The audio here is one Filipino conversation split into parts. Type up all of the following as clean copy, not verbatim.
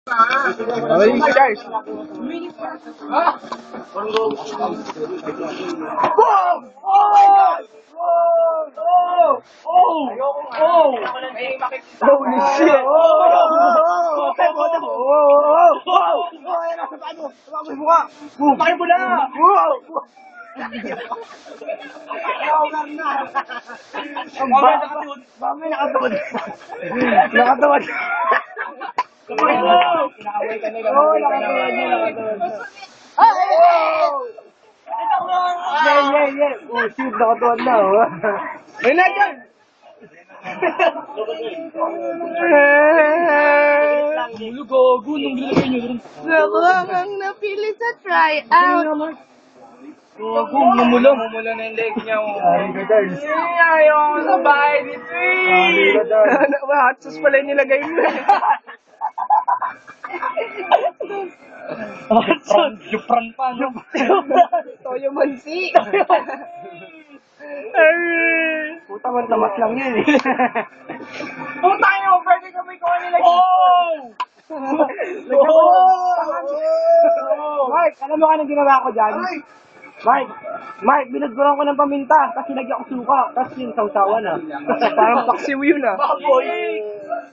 Ay, guys. Holy shit! Bakit mo na? Nakatawad. Nakatawad. Yeah. Oh, shoot, nakatuwan na. Ayun na dyan! Ang napili sa tryout. Mumula na yung leg niya. Ayaw ko sa bahay dito eh. Hot sauce pala yung nilagay mo. Jupran pa, no? Toyo mansi. Puta man, tamas lang yan eh. Puta nyo, pwede kami ko nilagay. Mark, alam mo ka nang ginawa ko dyan? Mark, binagburan ko ng paminta, kasi lagyan ko suka, tapos yung sausawan na. Parang paksiw yun ah. Baboy!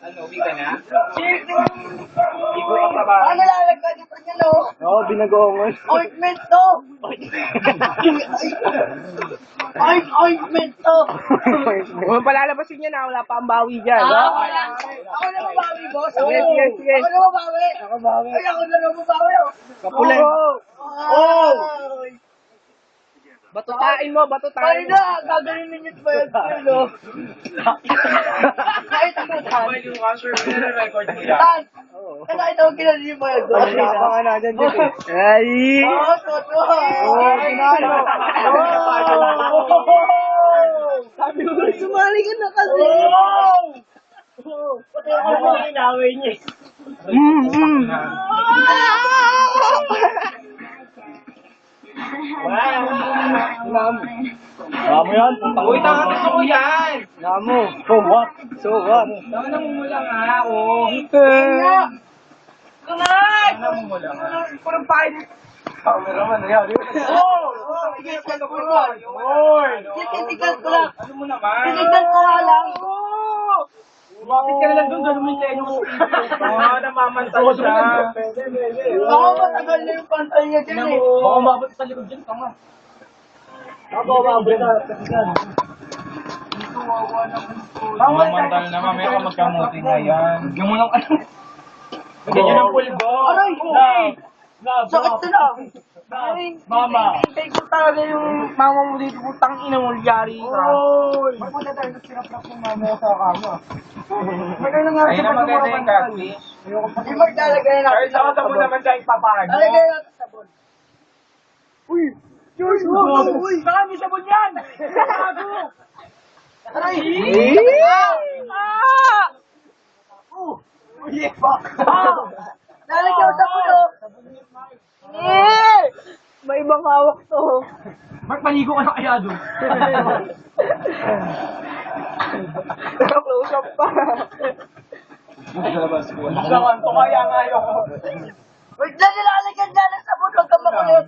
Ano, uwi ka na? Ibo ka pa ba? Ano lalagay dito niya, no? Oo, binagoongon. Ointment to! Ointment to! Huwag palalabasin niya na, wala pa ang bawi dyan. Ako na mabawi, boss. Sige. Ako na mabawi. Ako bawi. Ay, ako na mabawi. Kapulay. Batutain mo, Ay batutain. na, gagaling ninyo pa yun, no? Kahit ano, Tan. Tan! Kahit ako kinalihin mo yun. Pag-usapan ka na dyan, Jeff. Ay! Oo, toto. Pinalo. Sabi ko, sumali ka na kasi. Pati ako na inaway niya. Namo yan. Uy, tanga gusto ko yan. Namo. So what? Tama na mumula nga ako. Kunay! Namumula nga. Parang pain. Camera man na yan. Titigan ko lang. Titigan ko lang. Ano mo naman? Titigan ko nga lang. Bakit ka na lang doon? Ganun mo yung tenyo mo. Namamantay siya. Ako matagal na yung pantay niya dyan eh. Baka umabot sa likod dyan, tama. Ako umabot sa likod. Mamantal naman, may ka magkamuti na yan. Yung mo nang ano. Ganyan ang pulbo. Aray! Sakit na. Mama. Hintay ko talaga yung mama mo dito. Putang ina mo, yari ka. Magpunta tayo sa sinaprak ng mama sa kama. Magkano nga Ayun na maganda yung catfish. Hindi maglalagay na Kahit sa sabon naman tayo papag. Lalagay natin sabon. Uy! Diyos mo! Uy! Saka may sabon yan! Gago! Aray! Uy! Fuck! Lalagay ko sabon oh. May ibang hawak to. Mark, maligo ka na kaya doon. Close up pa. Saan to kaya ngayon ko? Wait lang, nilalagyan niya ng sabon. Huwag kang makulit.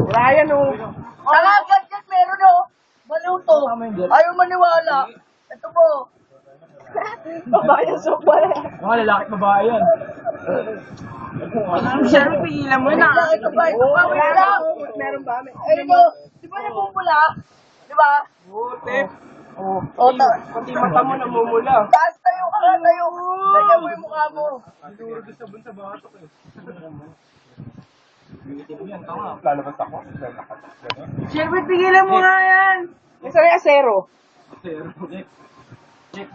Ryan, oh. Saka ganyan meron oh. Maluto. Ayaw maniwala. Ito po. Babayan sopa eh. Mga lalaki babae yan. Siyempre, pigilan mo na. Ito pa. Wala lang. Meron ba? Ayun mo. Di ba nabubula? Di ba? Tip. O, Pati mata mo namumula. taas tayo ka nga tayo. Ganyan mo yung mukha mo. Siguro doon sabon sa batok eh. Yan, tama. Lalabas ako. Siyempre, pigilan mo nga yan. Yung sa asero. Asero. Check.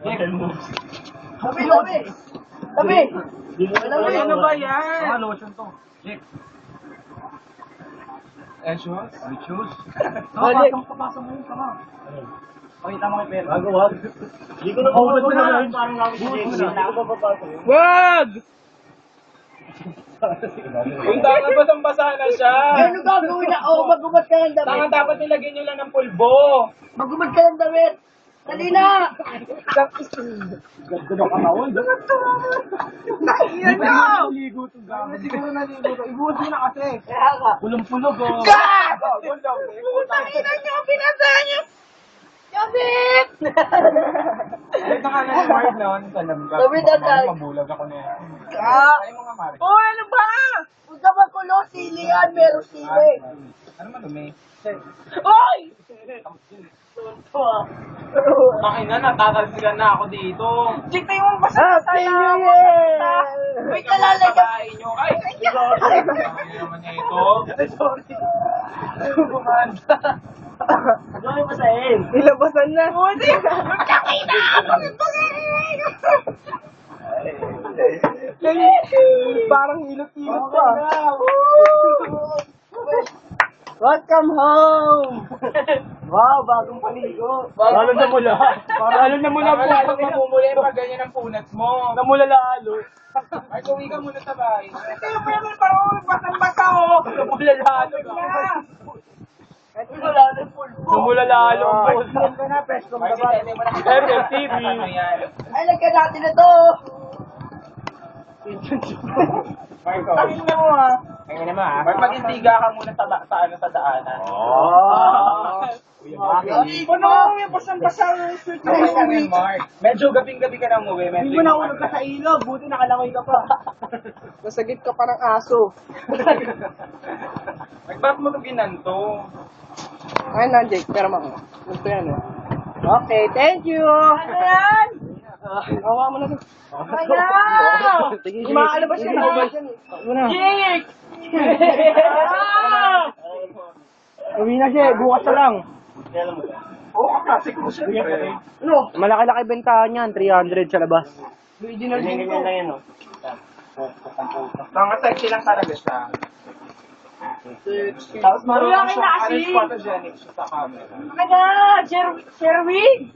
Tabi, tabi. Tabi. Ano ba yan? Ano lotion to? Check. Shoes? With shoes? Papasok mo yun, tama. Pakita mo kay Pedro. Wag. Hindi ko na pumulot mo na. Parang namin si Diego. Hindi ko pa papasok. Wag! Yung tanga basang-basa na siya. Ano gagawin na? O, magumad ka ng damit. Tanga dapat nilagyan nyo lang ng pulbo. Magumad ka ng damit. Dali na! Ganda ng katawan. Yan na! Naligo to gamo. Siguro naligo to. Ibuhos mo na kasi. Kaya nga. Pulong-pulog oh. God! Putang ina niyo, pinasaan niyo! Yabit! Ito nga na yung word noon. Sabi na tayo. Mabulag ako na yan. Ah! Ay mga mare. Oh, ano ba? Huwag ka magulo, sili yan, meron sili. Ano madumi? Oy! Makin na, natatalsigan na ako dito. Chika yung basa-basa na May kalalagyan. Babae nyo. Ay! Ano naman niya ito? Sorry. Bumanda. Ano yung basahin? Nilabasan na. Magkakita! Parang hilot-hilot pa. Welcome home! Wow, bagong paligo. Lalo na mula. Lalo na mula po. Lalo na mamumula yung pag ganyan ang punat mo. Namula lalo. Ay, uwi ka muna sa bahay. Ito, meron parang basang-basa oh. Namula lalo. Wala na yung pulpo. Namula lalo ang punat. Ka na, press kong baba. FFTV. Ay, lagyan natin na to. Marco. Takin na mo ha. Ay, naman ah. Mag-intiga ka muna sa daanan. Oh. Ano yung basang-basa yung suit Ay, ka rin, Mark. Medyo gabing-gabi ka na umuwi. Hindi mo naulog ka sa ilog, buti nakalangoy ka pa. Nasagit ka parang aso. Nagba't mo ito ginanto. Ay, Jake, pero mako. Gusto yan eh. Okay, thank you! Ano yan? Hawa mo na to. Ano? Sige, Umaalabas yan. Jake! Uwi na siya, bukas na lang. Oo, kasi ko siya. Ano? Malaki-laki bentahan yan, 300 sa labas. Original din ko. lang yan, no? Mga sexy lang talaga siya. Tapos marunong Malaki na kasi. photogenic siya sa camera. Ano? Sherwin?